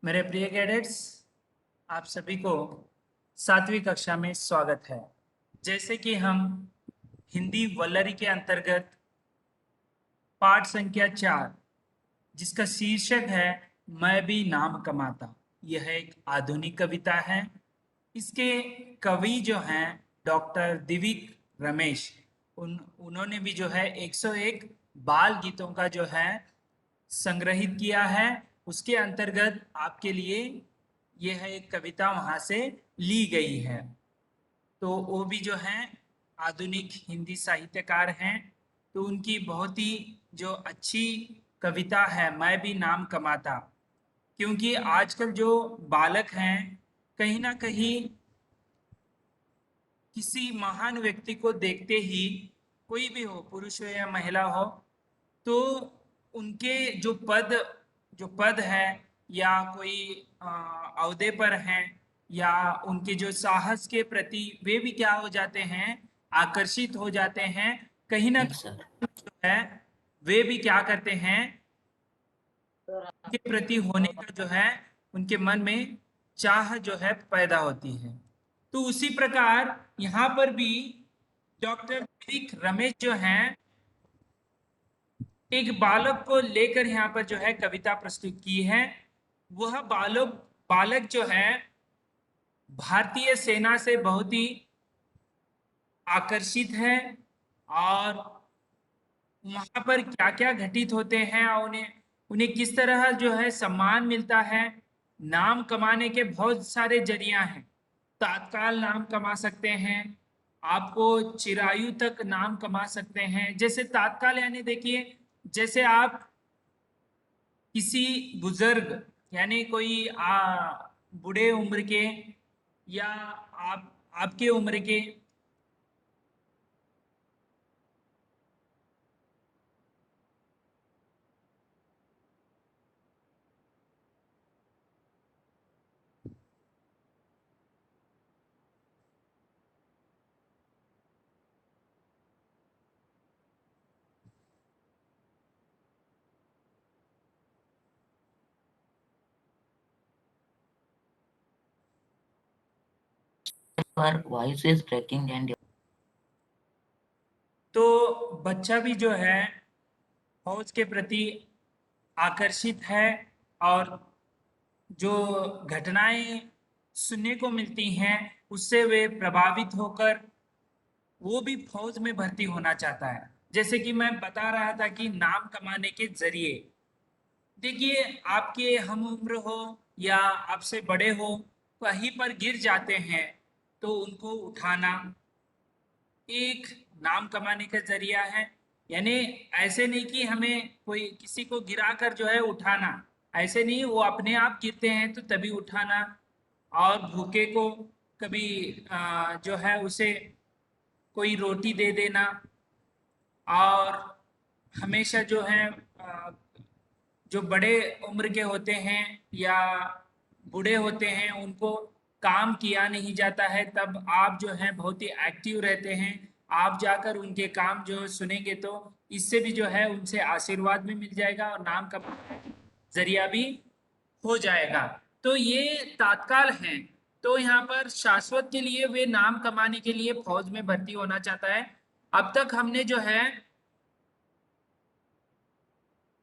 मेरे प्रिय कैडेट्स, आप सभी को 7वीं कक्षा में स्वागत है। जैसे कि हम हिंदी वल्लरी के अंतर्गत पाठ संख्या 4, जिसका शीर्षक है मैं भी नाम कमाता, यह एक आधुनिक कविता है। इसके कवि जो हैं डॉक्टर दिविक रमेश, उन्होंने भी जो है 101 बाल गीतों का जो है संग्रहित किया है। उसके अंतर्गत आपके लिए यह एक कविता वहां से ली गई है। तो वो भी जो हैं आधुनिक हिंदी साहित्यकार हैं। तो उनकी बहुत ही जो अच्छी कविता है मैं भी नाम कमाता, क्योंकि आजकल जो बालक हैं कहीं ना कहीं किसी महान व्यक्ति को देखते ही, कोई भी हो, पुरुष हो या महिला हो, तो उनके जो पद है या कोई अहदे पर हैं, या उनके जो साहस के प्रति वे भी क्या हो जाते हैं, आकर्षित हो जाते हैं। कहीं ना ठीक सर। कहीं जो है वे भी क्या करते हैं, के प्रति होने का जो है उनके मन में चाह जो है पैदा होती है। तो उसी प्रकार यहाँ पर भी डॉक्टर दिलीप रमेश जो हैं एक बालक को लेकर यहाँ पर जो है कविता प्रस्तुत की है। वह बालक बालक जो है भारतीय सेना से बहुत ही आकर्षित है, और वहां पर क्या क्या घटित होते हैं और उन्हें उन्हें किस तरह जो है सम्मान मिलता है। नाम कमाने के बहुत सारे जरिया हैं। तात्काल नाम कमा सकते हैं, आपको चिरायु तक नाम कमा सकते हैं। जैसे तात्काल यानी देखिए, जैसे आप किसी बुजुर्ग यानी कोई बूढ़े उम्र के, या आप आपके उम्र के, Your voice is breaking and तो बच्चा भी जो है फौज के प्रति आकर्षित है, और जो घटनाएं सुनने को मिलती हैं उससे वे प्रभावित होकर वो भी फौज में भर्ती होना चाहता है। जैसे कि मैं बता रहा था कि नाम कमाने के जरिए देखिए, आपके हम उम्र हो या आपसे बड़े हो, कहीं पर गिर जाते हैं तो उनको उठाना एक नाम कमाने का जरिया है। यानी ऐसे नहीं कि हमें कोई किसी को गिराकर जो है उठाना, ऐसे नहीं, वो अपने आप गिरते हैं तो तभी उठाना। और भूखे को कभी जो है उसे कोई रोटी दे देना, और हमेशा जो है जो बड़े उम्र के होते हैं या बूढ़े होते हैं उनको काम किया नहीं जाता है, तब आप जो है बहुत ही एक्टिव रहते हैं। आप जाकर उनके काम जो सुनेंगे तो इससे भी जो है उनसे आशीर्वाद भी मिल जाएगा और नाम का जरिया भी हो जाएगा। तो ये तात्काल है। तो यहाँ पर शाश्वत के लिए वे नाम कमाने के लिए फौज में भर्ती होना चाहता है। अब तक हमने जो है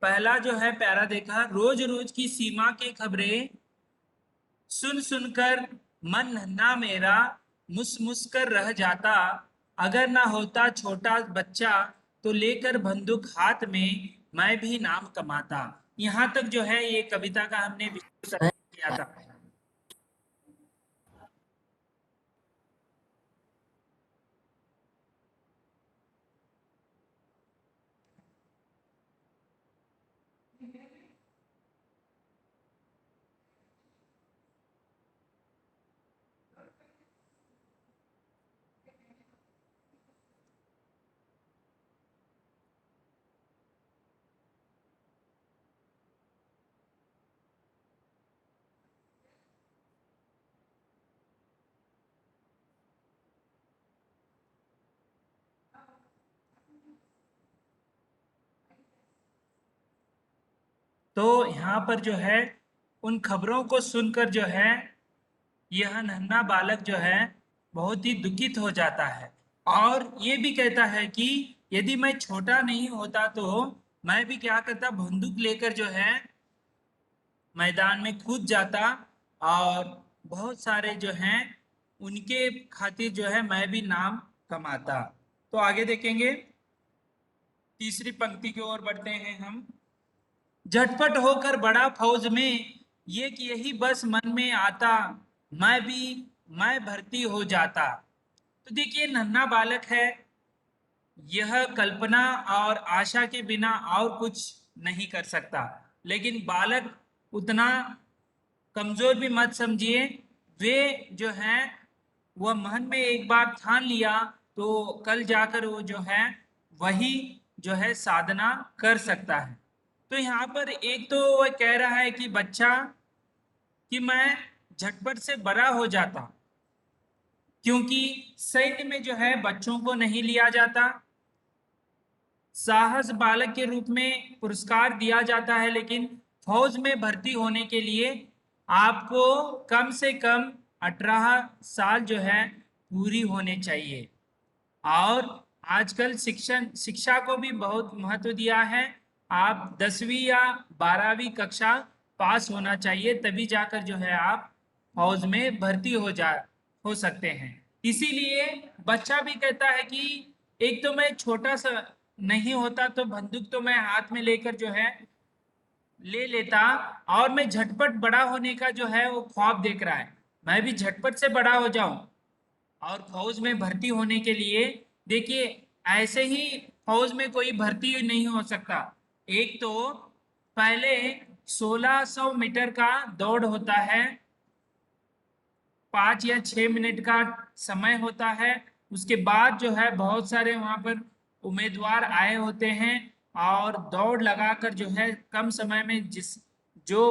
पहला जो है प्यारा देखा, रोज रोज की सीमा के खबरें सुन सुनकर मन नन्हा मेरा मुस मुस कर रह जाता। अगर ना होता छोटा बच्चा तो लेकर बंदूक हाथ में मैं भी नाम कमाता। यहाँ तक जो है ये कविता का हमने विश्लेषण sir, किया था। तो यहाँ पर जो है उन खबरों को सुनकर जो है यह नन्हा बालक जो है बहुत ही दुखित हो जाता है और ये भी कहता है कि यदि मैं छोटा नहीं होता तो मैं भी क्या करता, बंदूक लेकर जो है मैदान में कूद जाता और बहुत सारे जो हैं उनके खातिर जो है मैं भी नाम कमाता। तो आगे देखेंगे, तीसरी पंक्ति की ओर बढ़ते हैं हम। झटपट होकर बड़ा फौज में ये कि यही बस मन में आता, मैं भर्ती हो जाता। तो देखिए नन्हा बालक है, यह कल्पना और आशा के बिना और कुछ नहीं कर सकता, लेकिन बालक उतना कमजोर भी मत समझिए। वे जो है वह मन में एक बार ठान लिया तो कल जाकर वो जो है वही जो है साधना कर सकता है। तो यहाँ पर एक तो वह कह रहा है कि बच्चा कि मैं झटपट से बड़ा हो जाता, क्योंकि सैन्य में जो है बच्चों को नहीं लिया जाता, साहस बालक के रूप में पुरस्कार दिया जाता है, लेकिन फौज में भर्ती होने के लिए आपको कम से कम 18 साल जो है पूरी होने चाहिए। और आजकल शिक्षा को भी बहुत महत्व दिया है। आप 10वीं या 12वीं कक्षा पास होना चाहिए, तभी जाकर जो है आप फौज में भर्ती हो सकते हैं। इसीलिए बच्चा भी कहता है कि एक तो मैं छोटा सा नहीं होता तो बंदूक तो मैं हाथ में लेकर जो है ले लेता, और मैं झटपट बड़ा होने का जो है वो ख्वाब देख रहा है, मैं भी झटपट से बड़ा हो जाऊं और फौज में भर्ती होने के लिए। देखिए ऐसे ही फौज में कोई भर्ती नहीं हो सकता। एक तो पहले 1600 मीटर का दौड़ होता है, 5 या 6 मिनट का समय होता है। उसके बाद जो है बहुत सारे वहां पर उम्मीदवार आए होते हैं और दौड़ लगाकर जो है कम समय में जो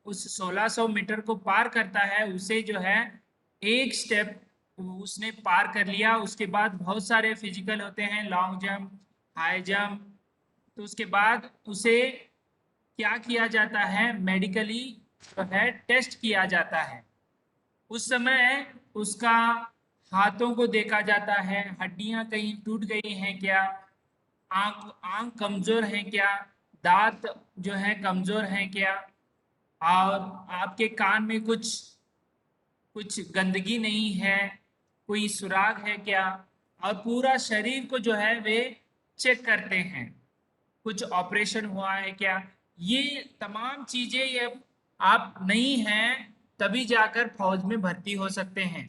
उस 1600 मीटर को पार करता है उसे जो है एक स्टेप उसने पार कर लिया। उसके बाद बहुत सारे फिजिकल होते हैं, लॉन्ग जंप, हाई जंप। तो उसके बाद उसे क्या किया जाता है, मेडिकली जो है टेस्ट किया जाता है। उस समय उसका हाथों को देखा जाता है, हड्डियां कहीं टूट गई हैं क्या, आंख आंख कमजोर है क्या, दांत जो है कमजोर है क्या, और आपके कान में कुछ कुछ गंदगी नहीं है, कोई सुराग है क्या, और पूरा शरीर को जो है वे चेक करते हैं, कुछ ऑपरेशन हुआ है क्या। ये तमाम चीजें ये आप नहीं हैं तभी जाकर फौज में भर्ती हो सकते हैं,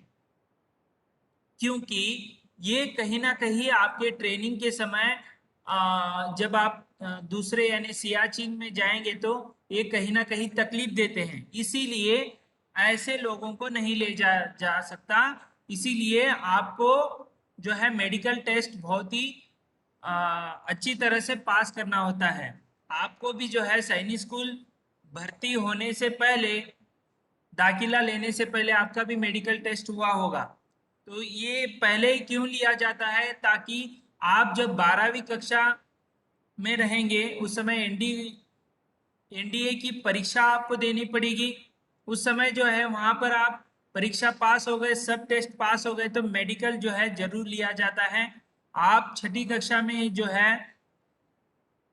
क्योंकि ये कहीं ना कहीं आपके ट्रेनिंग के समय जब आप दूसरे यानी सियाचिन में जाएंगे तो ये कहीं ना कहीं तकलीफ देते हैं, इसीलिए ऐसे लोगों को नहीं ले जा सकता। इसीलिए आपको जो है मेडिकल टेस्ट बहुत ही अच्छी तरह से पास करना होता है। आपको भी जो है सैनिक स्कूल भर्ती होने से पहले, दाखिला लेने से पहले आपका भी मेडिकल टेस्ट हुआ होगा। तो ये पहले ही क्यों लिया जाता है, ताकि आप जब 12वीं कक्षा में रहेंगे उस समय एनडीए की परीक्षा आपको देनी पड़ेगी। उस समय जो है वहां पर आप परीक्षा पास हो गए, सब टेस्ट पास हो गए, तो मेडिकल जो है जरूर लिया जाता है। आप छठी कक्षा में जो है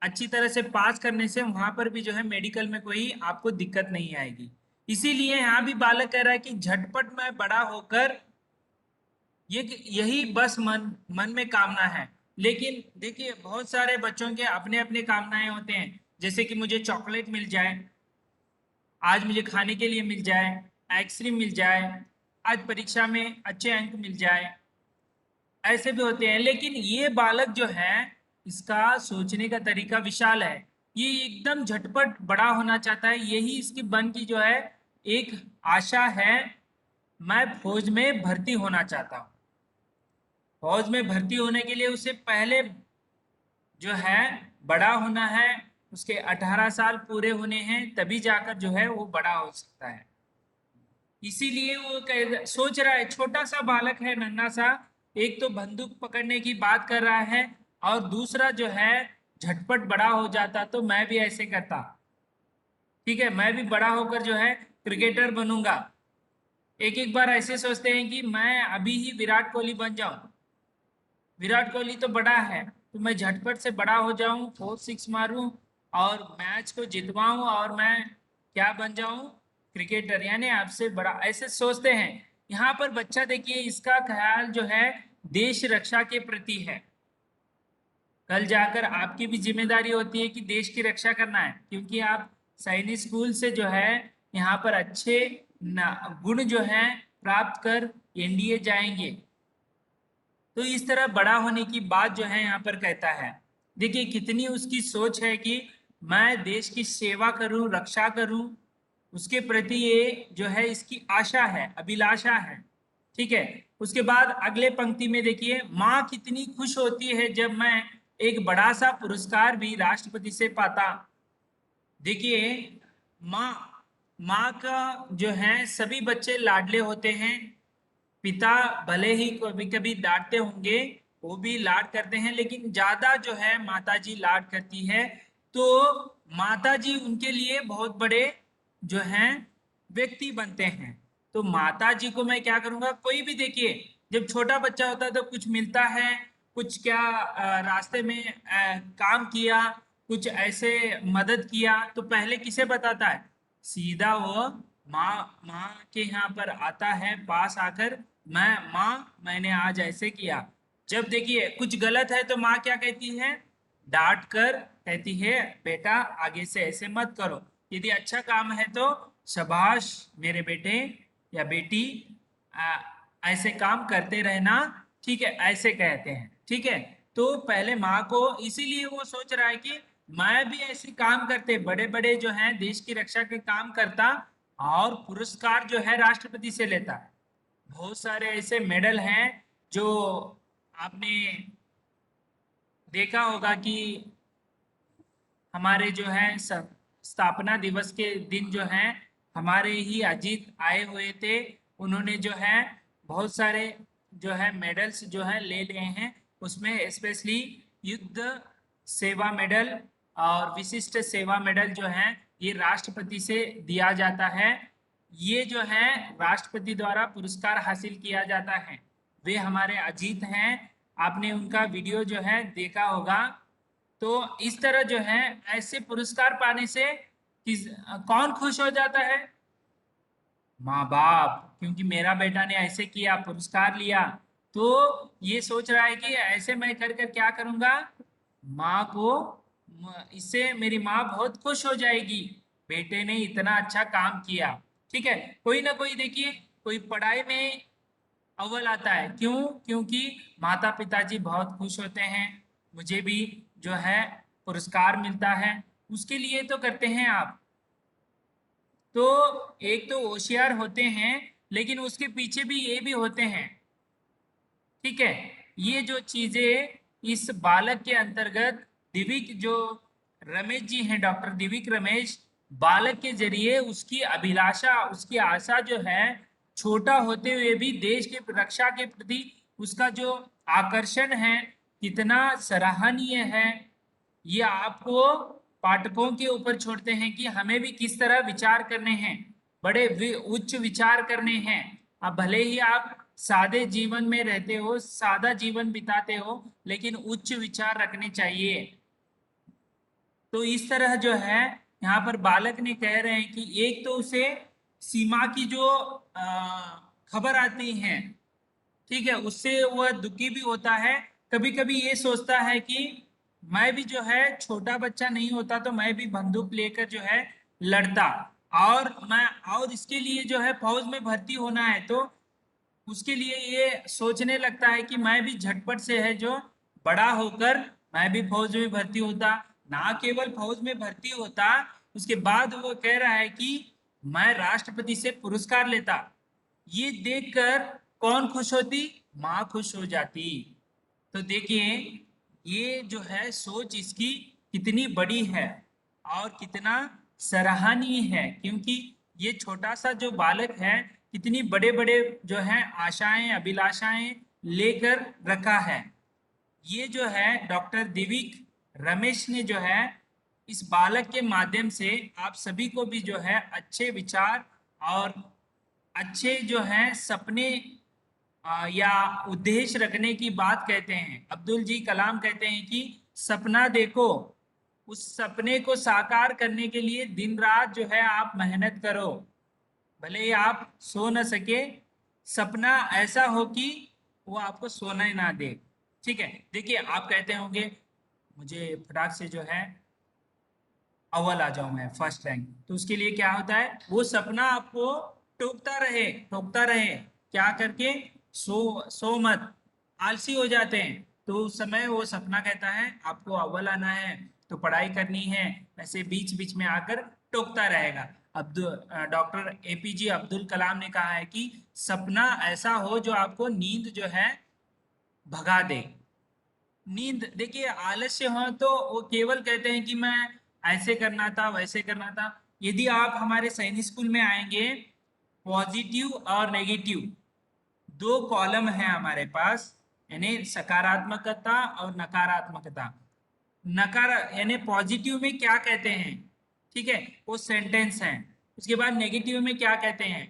अच्छी तरह से पास करने से वहां पर भी जो है मेडिकल में कोई आपको दिक्कत नहीं आएगी। इसीलिए यहाँ भी बालक कह रहा है कि झटपट में बड़ा होकर ये यही बस मन में कामना है। लेकिन देखिए बहुत सारे बच्चों के अपने अपने कामनाएं होते हैं, जैसे कि मुझे चॉकलेट मिल जाए, आज मुझे खाने के लिए मिल जाए, आइसक्रीम मिल जाए, आज परीक्षा में अच्छे अंक मिल जाए, ऐसे भी होते हैं। लेकिन ये बालक जो है इसका सोचने का तरीका विशाल है, ये एकदम झटपट बड़ा होना चाहता है, यही इसकी मन की जो है एक आशा है, मैं फौज में भर्ती होना चाहता हूँ। फौज में भर्ती होने के लिए उसे पहले जो है बड़ा होना है, उसके 18 साल पूरे होने हैं, तभी जाकर जो है वो बड़ा हो सकता है। इसीलिए वो सोच रहा है, छोटा सा बालक है नन्हा सा, एक तो बंदूक पकड़ने की बात कर रहा है और दूसरा जो है झटपट बड़ा हो जाता तो मैं भी ऐसे करता। ठीक है, मैं भी बड़ा होकर जो है क्रिकेटर बनूंगा। एक एक बार ऐसे सोचते हैं कि मैं अभी ही विराट कोहली बन जाऊं, विराट कोहली तो बड़ा है तो मैं झटपट से बड़ा हो जाऊं, 4 6 मारूं और मैच को जितवाऊं और मैं क्या बन जाऊं, क्रिकेटर, यानी आपसे बड़ा, ऐसे सोचते हैं। यहाँ पर बच्चा देखिए, इसका ख्याल जो है देश रक्षा के प्रति है। कल जाकर आपकी भी जिम्मेदारी होती है कि देश की रक्षा करना है, क्योंकि आप सैनिक स्कूल से जो है यहाँ पर अच्छे गुण जो है प्राप्त कर एनडीए जाएंगे। तो इस तरह बड़ा होने की बात जो है यहाँ पर कहता है। देखिए कितनी उसकी सोच है कि मैं देश की सेवा करूं, रक्षा करूं, उसके प्रति ये जो है इसकी आशा है, अभिलाषा है। ठीक है, उसके बाद अगले पंक्ति में देखिए, माँ कितनी खुश होती है जब मैं एक बड़ा सा पुरस्कार भी राष्ट्रपति से पाता। देखिए, माँ माँ का जो है सभी बच्चे लाडले होते हैं। पिता भले ही कभी कभी डांटते होंगे, वो भी लाड करते हैं, लेकिन ज्यादा जो है माताजी लाड करती है। तो माताजी उनके लिए बहुत बड़े जो हैं व्यक्ति बनते हैं। तो माताजी को मैं क्या करूंगा, कोई भी देखिए, जब छोटा बच्चा होता है तो कुछ मिलता है, कुछ क्या रास्ते में काम किया, कुछ ऐसे मदद किया, तो पहले किसे बताता है, सीधा वो माँ माँ के यहाँ पर आता है, पास आकर, मैंने आज ऐसे किया। जब देखिए कुछ गलत है तो माँ क्या कहती है, डांट कर कहती है बेटा आगे से ऐसे मत करो, यदि अच्छा काम है तो शाबाश मेरे बेटे या बेटी, आ, ऐसे काम करते रहना, ठीक है, ऐसे कहते हैं। ठीक है, तो पहले माँ को, इसीलिए वो सोच रहा है कि मैं भी ऐसे काम करते, बड़े बड़े जो हैं देश की रक्षा के काम करता और पुरस्कार जो है राष्ट्रपति से लेता। बहुत सारे ऐसे मेडल हैं जो आपने देखा होगा कि हमारे जो है स्थापना दिवस के दिन जो है हमारे ही अजीत आए हुए थे, उन्होंने जो है बहुत सारे जो है मेडल्स जो है ले लिए हैं। उसमें स्पेशली युद्ध सेवा मेडल और विशिष्ट सेवा मेडल जो है ये राष्ट्रपति से दिया जाता है। ये जो है राष्ट्रपति द्वारा पुरस्कार हासिल किया जाता है। वे हमारे अजीत हैं, आपने उनका वीडियो जो है देखा होगा। तो इस तरह जो है ऐसे पुरस्कार पाने से किस कौन खुश हो जाता है, माँ बाप, क्योंकि मेरा बेटा ने ऐसे किया, पुरस्कार लिया, तो ये सोच रहा है कि ऐसे मैं कर कर क्या करूंगा, माँ को, इससे मेरी माँ बहुत खुश हो जाएगी, बेटे ने इतना अच्छा काम किया। ठीक है, कोई ना कोई देखिए, कोई पढ़ाई में अव्वल आता है, क्यों, क्योंकि माता पिताजी बहुत खुश होते हैं, मुझे भी जो है पुरस्कार मिलता है, उसके लिए तो करते हैं आप। तो एक तो होशियार होते हैं, लेकिन उसके पीछे भी ये भी होते हैं। ठीक है, ये जो चीजें इस बालक के अंतर्गत दिविक जो रमेश जी हैं, डॉक्टर दिविक रमेश, बालक के जरिए उसकी अभिलाषा, उसकी आशा जो है, छोटा होते हुए भी देश के रक्षा के प्रति उसका जो आकर्षण है कितना सराहनीय है। ये आपको पाठकों के ऊपर छोड़ते हैं कि हमें भी किस तरह विचार करने हैं, बड़े उच्च विचार करने हैं। अब भले ही आप सादे जीवन में रहते हो, सादा जीवन बिताते हो, लेकिन उच्च विचार रखने चाहिए। तो इस तरह जो है यहाँ पर बालक ने कह रहे हैं कि एक तो उसे सीमा की जो खबर आती है, ठीक है, उससे वह दुखी भी होता है। कभी कभी ये सोचता है कि मैं भी जो है छोटा बच्चा नहीं होता तो मैं भी बंदूक लेकर जो है लड़ता, और इसके लिए जो है फौज में भर्ती होना है, तो उसके लिए ये सोचने लगता है कि मैं भी झटपट से है जो बड़ा होकर मैं भी फौज में भर्ती होता, ना केवल फौज में भर्ती होता, उसके बाद वो कह रहा है कि मैं राष्ट्रपति से पुरस्कार लेता। ये देखकर कौन खुश होती, माँ खुश हो जाती। तो देखिए ये जो है सोच इसकी कितनी बड़ी है और कितना सराहनीय है, क्योंकि ये छोटा सा जो बालक है कितनी बड़े बड़े जो है आशाएं अभिलाषाएं लेकर रखा है। ये जो है डॉक्टर दिविक रमेश ने जो है इस बालक के माध्यम से आप सभी को भी जो है अच्छे विचार और अच्छे जो हैं सपने या उद्देश्य रखने की बात कहते हैं। अब्दुल जी कलाम कहते हैं कि सपना देखो, उस सपने को साकार करने के लिए दिन रात जो है आप मेहनत करो, भले ही आप सो न सके, सपना ऐसा हो कि वो आपको सोना ही ना दे। ठीक है, देखिए आप कहते होंगे मुझे फटाक से जो है अव्वल आ जाऊं, मैं फर्स्ट रैंक, तो उसके लिए क्या होता है, वो सपना आपको टोकता रहे, क्या करके, सो सो मत, आलसी हो जाते हैं, तो उस समय वो सपना कहता है आपको अव्वल आना है तो पढ़ाई करनी है, ऐसे बीच बीच में आकर टोकता रहेगा। डॉक्टर एपीजे अब्दुल कलाम ने कहा है कि सपना ऐसा हो जो आपको नींद जो है भगा दे। नींद, देखिए आलस्य हो तो वो केवल कहते हैं कि मैं ऐसे करना था वैसे करना था। यदि आप हमारे सैनिक स्कूल में आएंगे, पॉजिटिव और नेगेटिव दो कॉलम है हमारे पास, यानी सकारात्मकता और नकारात्मकता। नकार यानी पॉजिटिव में क्या कहते हैं, ठीक है, वो सेंटेंस है। उसके बाद नेगेटिव में क्या कहते हैं,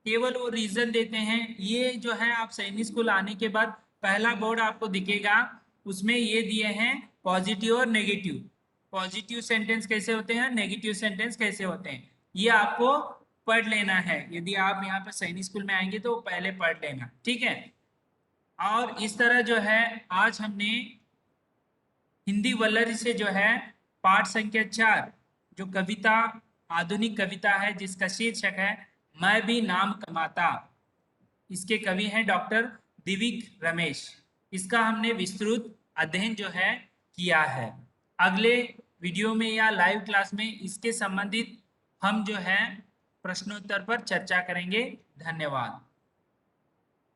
केवल वो रीजन देते हैं। ये जो है आप सैनिक स्कूल आने के बाद पहला बोर्ड आपको दिखेगा, उसमें ये दिए हैं पॉजिटिव और नेगेटिव। पॉजिटिव सेंटेंस कैसे होते हैं, नेगेटिव सेंटेंस कैसे होते हैं, ये आपको पढ़ लेना है। यदि आप यहाँ पर सैनिक स्कूल में आएंगे तो पहले पढ़ लेना, ठीक है। और इस तरह जो है आज हमने हिंदी वल्लरी से जो है पाठ संख्या 4, जो कविता, आधुनिक कविता है, जिसका शीर्षक है मैं भी नाम कमाता, इसके कवि हैं डॉक्टर दिविक रमेश। इसका हमने विस्तृत अध्ययन जो है किया है। अगले वीडियो में या लाइव क्लास में इसके संबंधित हम जो है प्रश्नोत्तर पर चर्चा करेंगे। धन्यवाद।